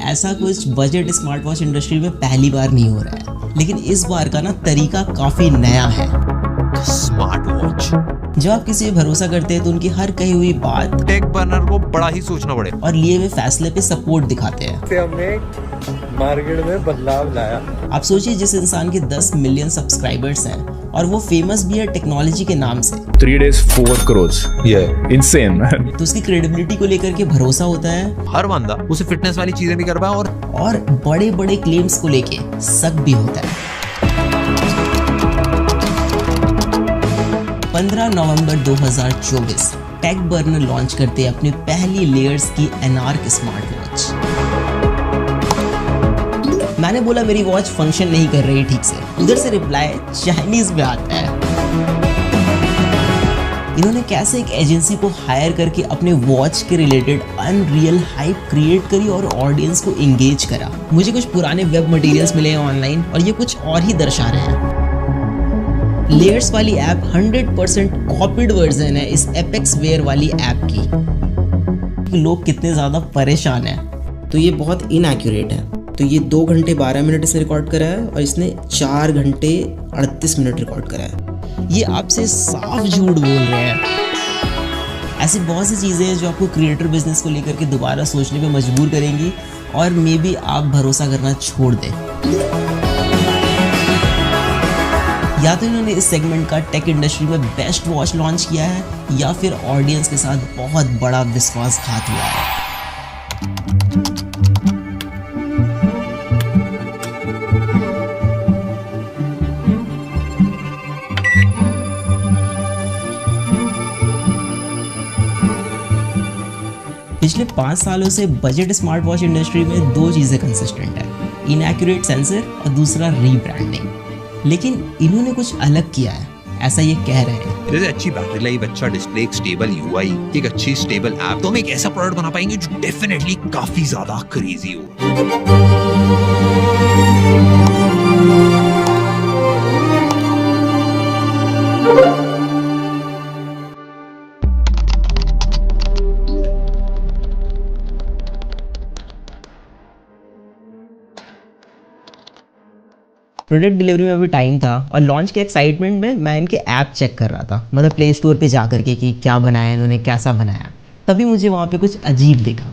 ऐसा कुछ budget smart watch industry में पहली बार नहीं हो रहा है, लेकिन इस बार का ना तरीका काफी नया है। Smart watch. जब आप किसी पे भरोसा करते हैं तो उनकी हर कही हुई बात टेक बर्नर को बड़ा ही सोचना पड़े और लिए हुए फैसले पे सपोर्ट दिखाते हैं। हमने मार्केट में बदलाव लाया। आप सोचिए, जिस इंसान के 10 मिलियन सब्सक्राइबर्स हैं और वो फेमस भी है टेक्नोलॉजी के नाम से, 3 days 4 crores, yeah, insane man। तो उसकी क्रेडिबिलिटी को लेकर के भरोसा होता है। हर बंदा उसे फिटनेस वाली चीजें भी कर पाए और बड़े बड़े क्लेम्स को लेके शक भी होता है। 15 नवंबर 2024 टेक बर्नर लॉन्च करते हैं अपनी पहली लेयर्स की एनार्क स्मार्ट वॉच। मैंने बोला मेरी वॉच फंक्शन नहीं कर रही ठीक से, उधर से रिप्लाई चाइनीज में आता है। इन्होंने कैसे एक एजेंसी को हायर करके अपने वॉच के रिलेटेड अनरियल हाइप क्रिएट करी और ऑडियंस को एंगेज करा। मुझे कुछ पुराने वेब मटेरियल्स मिले हैं ऑनलाइन और ये कुछ और ही दर्शा रहे हैं। लेयर्स वाली ऐप 100% कॉपीड वर्जन है इस एपेक्स वेयर वाली ऐप की। लोग कितने ज़्यादा परेशान हैं। तो ये बहुत इनएक्यूरेट है। तो ये 2 घंटे 12 मिनट इसने रिकॉर्ड करा है और इसने 4 घंटे 38 मिनट रिकॉर्ड करा है। ये आपसे साफ झूठ बोल रहे हैं। ऐसी बहुत सी चीज़ें हैं जो आपको क्रिएटर बिजनेस को लेकर के दोबारा सोचने पे मजबूर करेंगी और मे बी आप भरोसा करना छोड़ दें। या तो इन्होंने इस सेगमेंट का टेक इंडस्ट्री में बेस्ट वॉच लॉन्च किया है या फिर ऑडियंस के साथ बहुत बड़ा विश्वासघात हुआ है। पिछले 5 सालों से बजट स्मार्ट वॉच इंडस्ट्री में 2 चीज़ें कंसिस्टेंट है, इनएक्यूरेट सेंसर और दूसरा रीब्रांडिंग। लेकिन इन्होंने कुछ अलग किया है, ऐसा ये कह रहे हैं। जैसे अच्छी बैटरी लाइफ, अच्छा डिस्प्ले, एक स्टेबल यूआई, एक अच्छी स्टेबल ऐप, तो हम एक ऐसा प्रोडक्ट बना पाएंगे जो डेफिनेटली काफी ज्यादा क्रेजी हो। प्रोडक्ट डिलीवरी में अभी टाइम था और लॉन्च के एक्साइटमेंट में मैं इनके ऐप चेक कर रहा था, मतलब प्ले स्टोर पे जा करके कि क्या बनाया इन्होंने, कैसा बनाया। तभी मुझे वहाँ पे कुछ अजीब दिखा।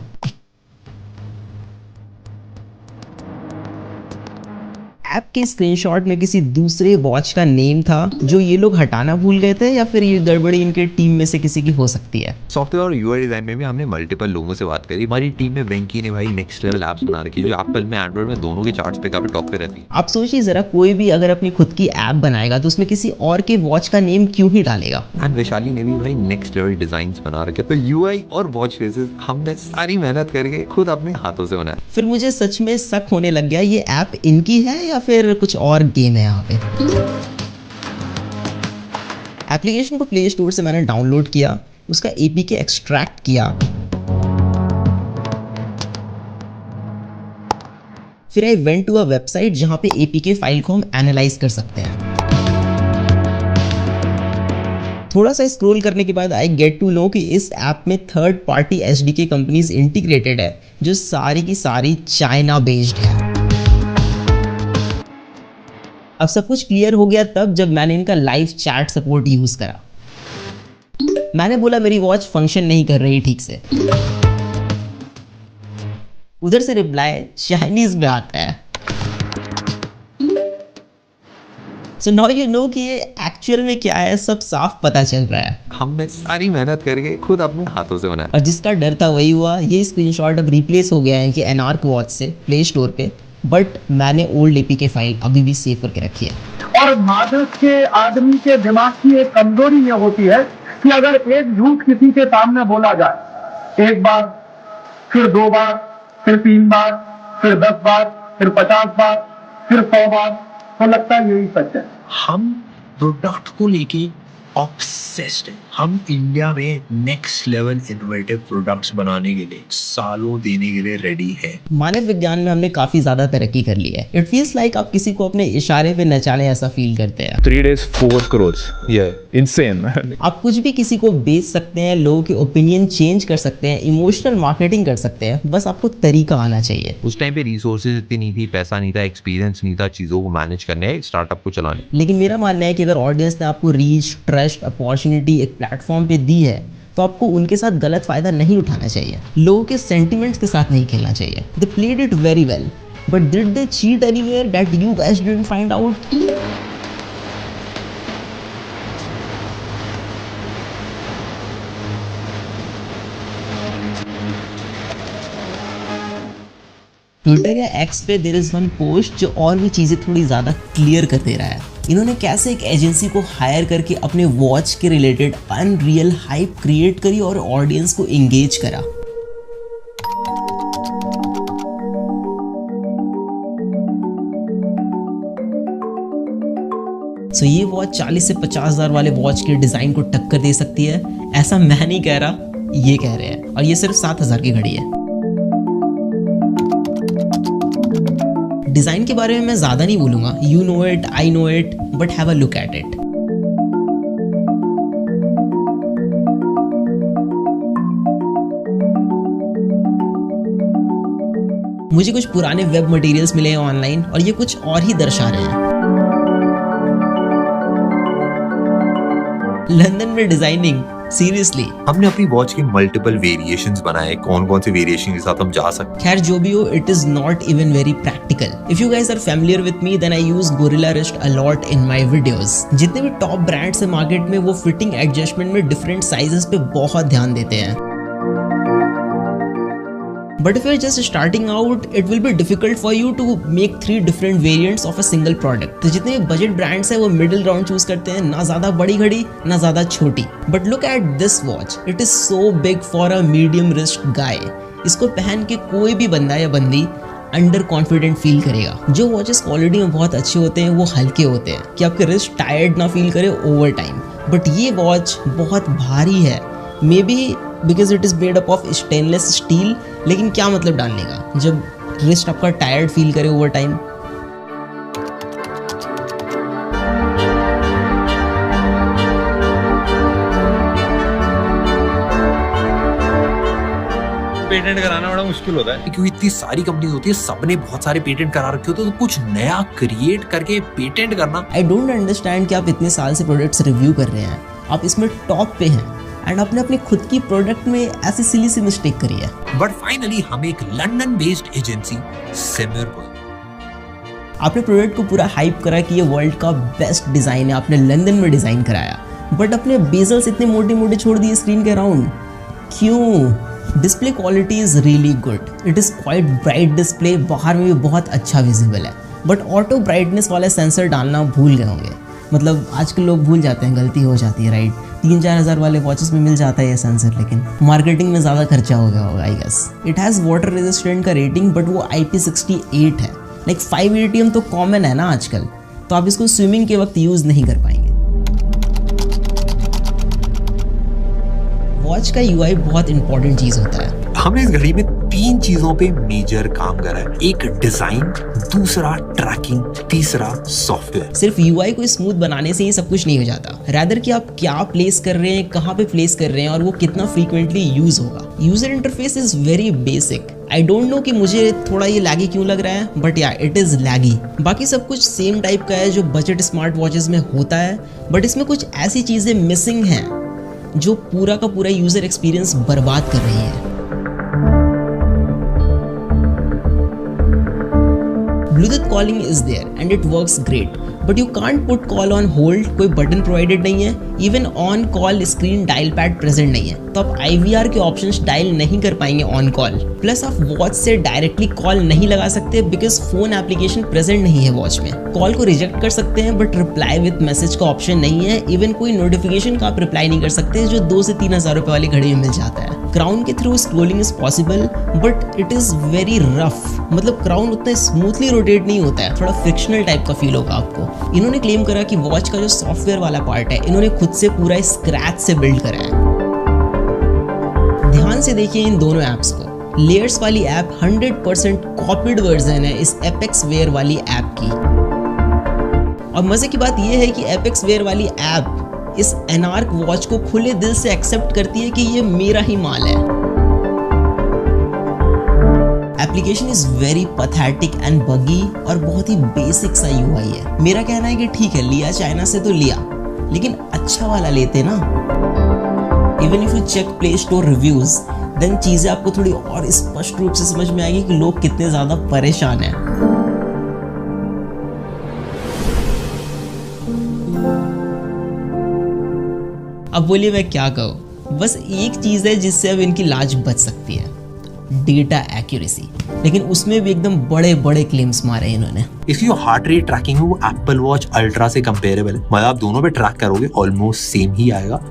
ऐप के स्क्रीनशॉट में किसी दूसरे वॉच का नेम था जो ये लोग हटाना भूल गए थे या फिर ये गड़बड़ी इनके टीम में से किसी की हो सकती है। सॉफ्टवेयर और यूआई डिजाइन में भी हमने मल्टीपल लोगों से बात करी। हमारी टीम में वेंकी ने भाई नेक्स्ट लेवल ऐप्स बना रखी है जो एप्पल में, एंड्रॉइड में, दोनों के चार्ट्स पे काफी टॉप पे रहती है। आप सोचिए जरा, कोई भी अगर अपनी खुद की ऐप बनाएगा तो उसमें किसी और के वॉच का नेम क्यों ही डालेगा। एंड वैशाली ने भी भाई नेक्स्ट लेवल डिजाइन बना रखे। तो यूआई और वॉच फेसेस हमने सारी मेहनत करके खुद अपने हाथों से बनाया। फिर मुझे सच में शक होने लग गया, ये ऐप इनकी है या फिर कुछ और गेम है यहाँ पे। एप्लीकेशन को प्ले स्टोर से मैंने डाउनलोड किया, उसका एपीके एक्सट्रैक्ट किया, फिर I went to a website जहां पे एपीके फाइल को हम एनालाइज कर सकते हैं। थोड़ा सा स्क्रॉल करने के बाद आई गेट टू नो कि इस ऐप में third party SDK companies integrated है जो सारी की सारी चाइना बेस्ड है। अब सब कुछ क्लियर हो गया तब जब मैंने इनका लाइव चैट सपोर्ट यूज करा। मैंने बोला मेरी वॉच फंक्शन नहीं कर रही ठीक से, उधर से रिप्लाई चाइनीज में आता है। सो नाउ यू नो कि ये एक्चुअल में क्या है, सब साफ पता चल रहा है। हमने सारी मेहनत करके खुद अपने हाथों से बनाया। और जिसका डर था वही हुआ। ये स्क्रीनशॉट अब रिप्लेस हो गया है कि एनार्क वॉच से प्ले स्टोर पे, बट मैंने ओल्ड एपीके फाइल अभी भी सेव करके रखी है। और मादक के आदमी के दिमाग की एक कमजोरी ये होती है कि अगर एक झूठ किसी के सामने बोला जाए, एक बार, फिर 2 बार, फिर 3 बार, फिर 10 बार, फिर 50 बार, फिर 100 बार, तो लगता है यही सच है। हम प्रोडक्ट को लेके ऑब्सेस्ड हैं। हम इंडिया में नेक्स्ट लेवल इनोवेटिव प्रोडक्ट्स बनाने के लिए सालों देने के लिए रेडी है। मानव विज्ञान में हमने काफी ज्यादा तरक्की कर ली है। इट फील्स लाइक आप किसी को अपने इशारे पे नचाने ऐसा फील करते हैं। 3 days 4 crores. Yeah, insane. आप कुछ भी किसी को बेच सकते हैं, लोगों के ओपिनियन चेंज कर सकते हैं, इमोशनल मार्केटिंग कर सकते हैं, बस आपको तरीका आना चाहिए। उस टाइम पे रिसोर्सेज इतनी नहीं थी, पैसा नहीं था, एक्सपीरियंस नहीं था चीज़ों को मैनेज करने, स्टार्टअप को चलाने। लेकिन मेरा मानना है कि अगर ऑडियंस ने आपको रीच, ट्रस्ट, अपॉर्चुनिटी एक प्लेटफॉर्म पे दी है तो आपको उनके साथ गलत फायदा नहीं उठाना चाहिए, लोगों के सेंटिमेंट्स के साथ नहीं खेलना चाहिए। They played it very well, but did they cheat anywhere that you guys didn't find out? Twitter या एक्स पे देयर इज वन पोस्ट जो और भी चीज़ें थोड़ी ज़्यादा क्लियर कर दे रहा है। इन्होंने कैसे एक एजेंसी को हायर करके अपने वॉच के रिलेटेड अनरियल हाइप क्रिएट करी और ऑडियंस को एंगेज करा। सो ये वॉच 40 से 50,000 वाले वॉच के डिज़ाइन को टक्कर दे सकती है, ऐसा मैं नहीं कह रहा, ये कह रहे हैं। और ये सिर्फ 7,000 की घड़ी है। डिज़ाइन के बारे में मैं ज़्यादा नहीं बोलूँगा, you know it, I know it, but have a look at it. मुझे कुछ पुराने वेब मटेरियल्स मिले हैं ऑनलाइन और ये कुछ और ही दर्शा रहे हैं। लंदन में डिजाइनिंग, सीरियसली। हमने अपनी वॉच के मल्टीपल वेरिएशंस बनाए, कौन कौन से वेरिएशन के साथ हम जा सकते हैं। खैर जो भी हो, it is not even very practical. If you guys are familiar with me then I use gorilla wrist a lot in my videos. जितने भी टॉप ब्रांड्स हैं मार्केट में वो फिटिंग एडजस्टमेंट में डिफरेंट साइजेस पे बहुत ध्यान देते हैं। But if you're just starting out, it will be difficult for you to make 3 different variants of a single product. तो जितने बजट ब्रांड्स हैं वो मिडिल ग्राउंड चूज करते हैं, ना ज़्यादा बड़ी घड़ी ना ज़्यादा छोटी। But look at this watch. It is so big for a medium wrist guy. इसको पहन के कोई भी बंदा या बंदी अंडर कॉन्फिडेंट फील करेगा। जो वॉचेस क्वालिटी में बहुत अच्छे होते हैं वो हल्के होते हैं कि आपके रिस्ट टायर्ड ना फील करे ओवर टाइम। बट ये वॉच बहुत भारी है, may be because it is made up of stainless steel. लेकिन क्या मतलब डालने का जब रिस्ट आपका टायर्ड फील करे ओवर टाइम। पेटेंट कराना बड़ा मुश्किल होता है क्योंकि इतनी सारी कंपनीज होती है, सबने बहुत सारे पेटेंट करा रखे होते हैं, तो कुछ नया क्रिएट करके पेटेंट करना। आई डोंट अंडरस्टैंड कि आप इतने साल से प्रोडक्ट्स रिव्यू कर रहे हैं, आप इसमें टॉप पे हैं एंड आपने अपनी खुद की प्रोडक्ट में ऐसी सिली सी मिस्टेक करी है। बट फाइनली हम एक लंदन बेस्ड एजेंसी सिमिर को आपने प्रोडक्ट को पूरा हाइप करा कि ये वर्ल्ड का बेस्ट डिज़ाइन है, आपने लंदन में डिज़ाइन कराया, बट अपने बेजल्स इतने मोटे मोटे छोड़ दिए स्क्रीन के अराउंड, क्यों? Display quality is really good, it is quite bright display, बाहर में भी बहुत अच्छा विजिबल है, बट ऑटो ब्राइटनेस वाला सेंसर डालना भूल गए होंगे। मतलब आजकल लोग भूल जाते हैं, गलती हो जाती है, राइट? 3-4 हज़ार वाले वॉचेस में मिल जाता है ये सेंसर, लेकिन मार्केटिंग में ज़्यादा खर्चा हो गया होगा I guess. It has water resistant का रेटिंग, बट वो IP68 है। लाइक 5 ATM तो कॉमन है ना आजकल, तो आप इसको स्विमिंग के वक्त यूज़ नहीं कर पाएंगे। वॉच का UI बहुत इंपॉर्टेंट चीज़ होता है। हमने इस घड़ी में 3 चीजों पे मेजर काम करा है, एक डिजाइन, दूसरा ट्रैकिंग, तीसरा सॉफ्टवेयर। सिर्फ UI को स्मूथ बनाने से ही सब कुछ नहीं हो जाता, रैदर कि आप क्या प्लेस कर रहे हैं, कहाँ पे प्लेस कर रहे हैं और वो कितना फ्रीक्वेंटली यूज होगा। User interface is very basic. I don't know कि मुझे थोड़ा ये लैगी क्यों लग रहा है, बट या इट इज लैगी। बाकी सब कुछ सेम टाइप का है जो बजट स्मार्ट वॉचेस में होता है, बट इसमें कुछ ऐसी चीजें मिसिंग हैं जो पूरा का पूरा यूजर एक्सपीरियंस बर्बाद कर रही है। Bluetooth calling is there and it works great, but you can't put call on hold, कोई बटन प्रोवाइडेड नहीं है, even on call screen dial pad present नहीं है, तो आप IVR के ऑप्शंस डायल नहीं कर पाएंगे ऑन कॉल। प्लस आप वॉच से डायरेक्टली कॉल नहीं लगा सकते बिकॉज फोन एप्लीकेशन प्रेजेंट नहीं है वॉच में। कॉल को रिजेक्ट कर सकते हैं बट रिप्लाई विद मैसेज का ऑप्शन नहीं है, इवन कोई नोटिफिकेशन का आप रिप्लाई नहीं कर सकते जो 2 से 3 हज़ार रुपए वाली घड़ी में मिल जाता है। क्राउन के through scrolling is possible but it is very rough, मतलब क्राउन उतना स्मूथली रोटेट नहीं होता है, थोड़ा फ्रिक्शनल टाइप का फील होगा आपको। इन्होंने क्लेम करा कि वॉच का जो सॉफ्टवेयर वाला पार्ट है इन्होंने खुद से पूरा स्क्रैच से बिल्ड करा है। ध्यान से देखिए इन दोनों ऐप्स को। लेयर्स वाली ऐप 100% कॉपीड वर्जन है इस एपेक्स वेयर वाली ऐप की। और मजे की बात यह है कि एपेक्स वेयर वाली ऐप इस एनार्क वॉच को खुले दिल से एक्सेप्ट करती है कि ये मेरा ही माल है। Application is very pathetic and बगी और बहुत ही बेसिक सा यूआई है। मेरा कहना है कि ठीक है, लिया चाइना से तो लिया, लेकिन अच्छा वाला लेते ना। Even if you check Play Store reviews, then चीजें आपको थोड़ी और स्पष्ट रूप से समझ में आएगी कि लोग कितने ज्यादा परेशान हैं। अब बोलिए मैं क्या कहूँ, बस एक चीज है जिससे अब इनकी लाज बच सकती है, डेटा एक्यूरेसी। लेकिन उसमें भी एकदम बड़े बड़े क्लेम्स मारे हैं इन्होंने। If your heart rate tracking है वो एप्पल वॉच अल्ट्रा से कंपेरेबल है, मतलब आप दोनों पे ट्रैक करोगे ऑलमोस्ट सेम ही आएगा।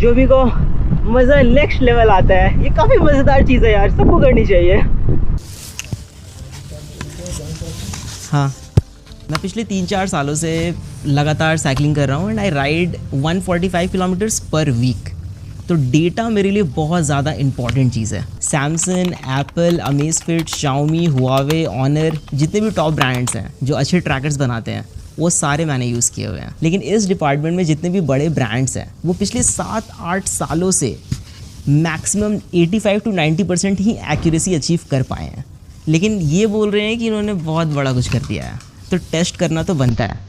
जो भी को मज़ा नेक्स्ट लेवल आता है, ये काफ़ी मज़ेदार चीज़ है यार, सबको करनी चाहिए। हाँ, मैं पिछले 3-4 सालों से लगातार साइकिलिंग कर रहा हूँ and I ride 145 kilometres per week. तो डेटा मेरे लिए बहुत ज़्यादा इंपॉर्टेंट चीज़ है। Samsung, Apple, Amazfit, Xiaomi, Huawei, Honor, जितने भी टॉप ब्रांड्स हैं जो अच्छे ट्रैकर्स बनाते हैं, वो सारे मैंने यूज़ किए हुए हैं। लेकिन इस डिपार्टमेंट में जितने भी बड़े ब्रांड्स हैं वो पिछले 7-8 सालों से maximum 85 to 90% he accuracy achieve कर पाए हैं। लेकिन ये बोल रहे हैं कि इन्होंने बहुत बड़ा कुछ कर दिया है, तो टेस्ट करना तो बनता है।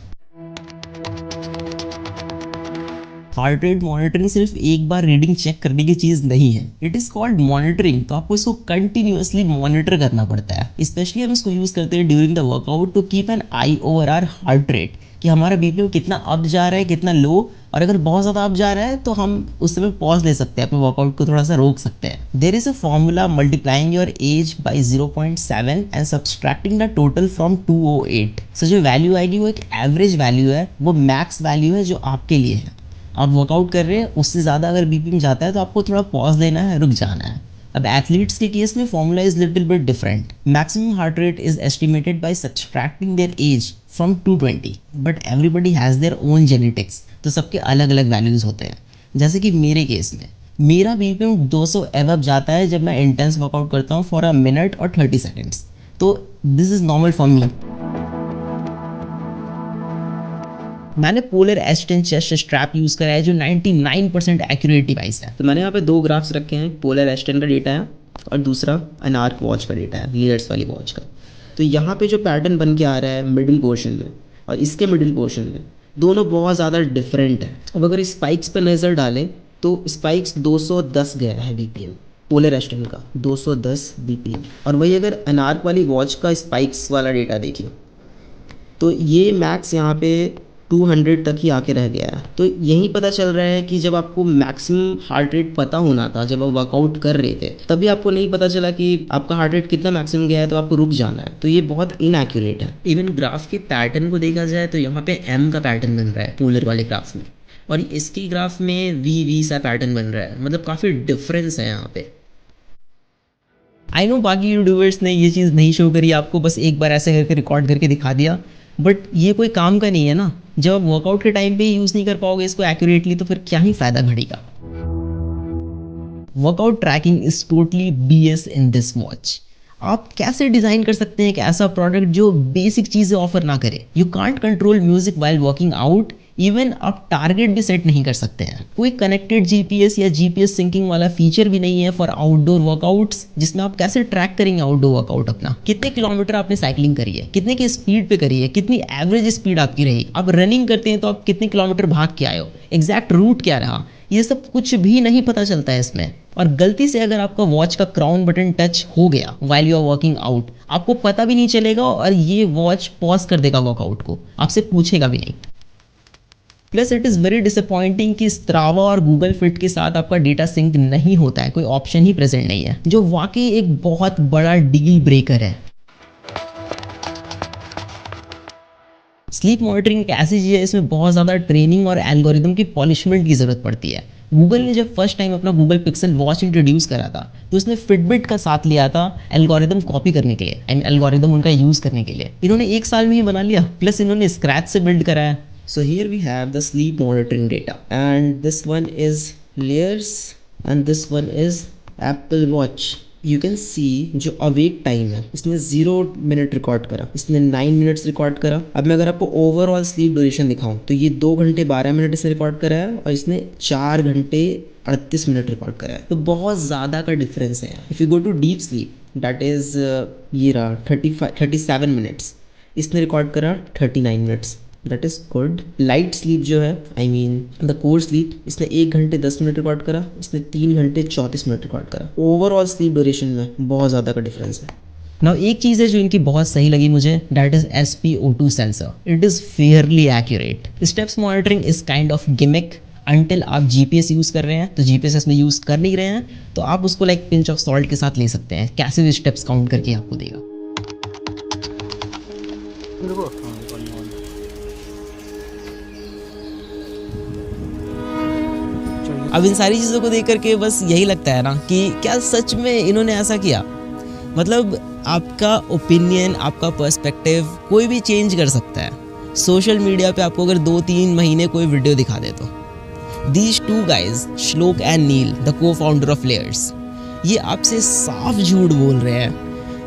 हार्ट रेट मॉनिटरिंग सिर्फ एक बार रीडिंग चेक करने की चीज़ नहीं है, इट इज़ कॉल्ड मॉनिटरिंग। तो आपको इसको कंटिन्यूअसली मॉनिटर करना पड़ता है। स्पेशली हम इसको यूज़ करते हैं during the workout to keep an eye over our heart rate, कि हमारा बीपीएम कितना अप जा रहा है, कितना लो, और अगर बहुत ज़्यादा अप जा रहा है तो हम उस समय पॉज ले सकते हैं, अपने वर्कआउट को थोड़ा सा रोक सकते हैं। There is a formula multiplying your age by 0.7 and subtracting the total from 208। So जो वैल्यू आएगी वो एक एवरेज वैल्यू है, वो मैक्स वैल्यू है जो आपके लिए है। आप वर्कआउट कर रहे हैं, उससे ज़्यादा अगर बीपीएम जाता है तो आपको थोड़ा पॉज लेना है, रुक जाना है। अब एथलीट्स के केस में formula is little bit different. Maximum heart rate is estimated by subtracting their age from 220, but everybody has their own genetics, तो सबके अलग अलग वैल्यूज़ होते हैं। जैसे कि मेरे केस में मेरा बीपीएम 200 एवब जाता है जब मैं इंटेंस वर्कआउट करता हूँ फॉर अ मिनट और 30 सेकेंड्स, तो this is normal for me. मैंने पोलर एस10 चेस्ट स्ट्रैप यूज़ करा है जो 99% एक्यूरेट डिवाइस है। तो मैंने यहाँ पे 2 ग्राफ्स रखे हैं, पोलर एस10 का डेटा है और दूसरा एनार्क वॉच का डेटा है, लीडर्स वाली वॉच का। तो यहाँ पे जो पैटर्न बन के आ रहा है मिडिल पोर्शन में और इसके मिडिल पोर्शन में, दोनों बहुत ज़्यादा डिफरेंट है। अब अगर स्पाइक्स पर नज़र डालें तो स्पाइक्स 210 गया है बीपीएम पोलर एस10 का, 210 बीपीएम। और वही अगर एनार्क वाली वॉच का स्पाइक्स वाला डेटा देखिए तो ये मैक्स यहाँ पे 200 तक ही आके रह गया है। तो यही पता चल रहा है कि जब आपको मैक्सिमम हार्ट रेट पता होना था, जब आप वर्कआउट कर रहे थे, तभी आपको नहीं पता चला कि आपका हार्ट रेट कितना मैक्सिमम गया है, तो आपको रुक जाना है। तो ये बहुत इनएक्यूरेट है। इवन ग्राफ के पैटर्न को देखा जाए तो यहाँ पे एम का पैटर्न बन रहा है पोलर वाले ग्राफ में, और इसकी ग्राफ में वी सा पैटर्न बन रहा है। मतलब काफ़ी डिफरेंस है यहाँ पे। आई नो बाकी यूट्यूबर्स ने ये चीज़ नहीं शो करी आपको, बस एक बार ऐसे करके रिकॉर्ड करके दिखा दिया, बट ये कोई काम का नहीं है ना। जब आप वर्कआउट के टाइम पे यूज़ नहीं कर पाओगे इसको एक्यूरेटली, तो फिर क्या ही फ़ायदा घड़ी का। Workout tracking is totally BS in this watch. आप कैसे डिज़ाइन कर सकते हैं एक ऐसा प्रोडक्ट जो बेसिक चीज़ें ऑफर ना करे? You can't control music while working out, even आप टारगेट भी सेट नहीं कर सकते हैं। कोई कनेक्टेड GPS या GPS सिंकिंग वाला फीचर भी नहीं है फॉर आउटडोर वर्कआउट्स, जिसमें आप कैसे ट्रैक करेंगे आउटडोर वर्कआउट अपना। कितने किलोमीटर आपने साइकिलिंग करी है, कितने की स्पीड पे करी है, कितनी एवरेज स्पीड आपकी रही। आप रनिंग करते हैं तो आप कितने किलोमीटर भाग के आए हो, एग्जैक्ट रूट क्या रहा, ये सब कुछ भी नहीं पता चलता है इसमें। और गलती से अगर आपका वॉच का क्राउन बटन टच हो गया while you are working out, आपको पता भी नहीं चलेगा और ये वॉच पॉज कर देगा वर्कआउट को, आपसे पूछेगा भी नहीं। Plus it is very disappointing कि स्ट्रावा और गूगल फिट के साथ आपका डेटा सिंक नहीं होता है, कोई ऑप्शन ही प्रेजेंट नहीं है, जो वाकई एक बहुत बड़ा डील ब्रेकर है। स्लीप मॉनिटरिंग एक ऐसी चीज़ है, इसमें बहुत ज़्यादा ट्रेनिंग और एल्गोरिदम की पॉलिशमेंट की ज़रूरत पड़ती है। गूगल ने जब फर्स्ट टाइम अपना गूगल पिक्सल वॉच इंट्रोड्यूस करा था तो उसने फिटबिट का साथ लिया था एल्गोरिदम कॉपी करने के लिए एंड एल्गोरिदम उनका यूज़ करने के लिए। इन्होंने 1 साल में ही बना लिया, प्लस इन्होंने स्क्रैच से बिल्ड करा है। So here we have the sleep monitoring data and this one is layers and this one is Apple Watch. You can see जो awake time है इसने 0 मिनट रिकॉर्ड करा, इसने 9 मिनट्स रिकॉर्ड करा। अब मैं अगर आपको ओवरऑल स्लीप ड्यूरेशन दिखाऊं तो ये 2 घंटे 12 मिनट इसने रिकॉर्ड करा है और इसने 4 घंटे 38 मिनट रिकॉर्ड करा है, तो बहुत ज़्यादा का डिफरेंस है। If you go to deep sleep that is ये रहा 37 मिनट्स, इसने रिकॉर्ड करा 39 minutes, that is good. Light sleep जो है I mean the core sleep, इसने 1 घंटे 10 मिनट रिकॉर्ड करा, इसने 3 घंटे 34 मिनट रिकॉर्ड करा। ओवरऑल स्लीप ड्यूरेशन में बहुत ज़्यादा का डिफरेंस है। नाउ एक चीज़ है जो इनकी बहुत सही लगी मुझे, that is SpO2 sensor. It is Fairlie accurate. Steps monitoring is kind of gimmick until आप GPS यूज़ कर रहे हैं, तो GPS इसमें यूज़ कर नहीं रहे हैं तो आप उसको लाइक पिंच ऑफ सॉल्ट के साथ ले सकते हैं, कैसे भी स्टेप्स काउंट करके आपको देगा। अब इन सारी चीज़ों को देख करके बस यही लगता है ना कि क्या सच में इन्होंने ऐसा किया। मतलब आपका ओपिनियन, आपका पर्सपेक्टिव कोई भी चेंज कर सकता है। सोशल मीडिया पे आपको अगर 2-3 महीने कोई वीडियो दिखा दे तो these 2 guys Shlok and Neel the co-founder of Layers, ये आपसे साफ झूठ बोल रहे हैं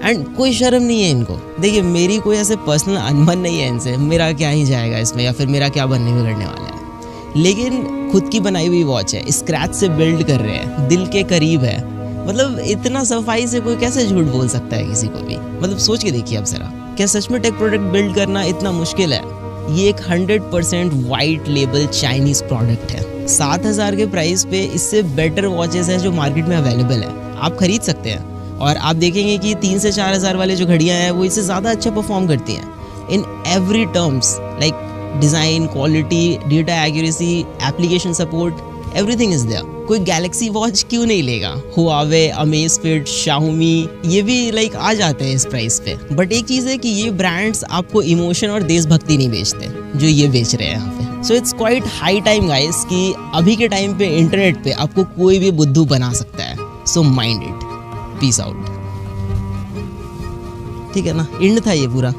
एंड कोई शर्म नहीं है इनको। देखिए मेरी कोई ऐसे पर्सनल अनबन नहीं है इनसे, मेरा क्या ही जाएगा इसमें या फिर मेरा क्या बनने में करने वाला है, लेकिन खुद की बनाई हुई वॉच है, स्क्रैच से बिल्ड कर रहे हैं, दिल के करीब है। मतलब इतना सफाई से कोई कैसे झूठ बोल सकता है किसी को भी। मतलब सोच के देखिए अब जरा, क्या सच में टेक प्रोडक्ट बिल्ड करना इतना मुश्किल है? ये एक 100% वाइट लेबल चाइनीज प्रोडक्ट है। 7,000 के प्राइस पे इससे बेटर वॉचेस हैं जो मार्केट में अवेलेबल है, आप खरीद सकते हैं। और आप देखेंगे कि 3 से 4,000 वाले जो घड़ियाँ हैं वो इससे ज़्यादा अच्छा परफॉर्म करती हैं in every terms, like design, quality, data accuracy, application support, everything is there. कोई गैलेक्सी वॉच क्यों नहीं लेगा? हुआवे, अमेज़फिट, शाओमी, ये भी लाइक आ जाते हैं इस प्राइस पे। बट एक चीज़ है कि ये ब्रांड्स आपको इमोशन और देशभक्ति नहीं बेचते जो ये बेच रहे हैं यहाँ पे। So it's quite high time guys कि अभी के टाइम पे इंटरनेट पे आपको कोई भी बुद्धू बना सकता है। So mind it. Peace out. ठीक है ना, एंड था ये पूरा।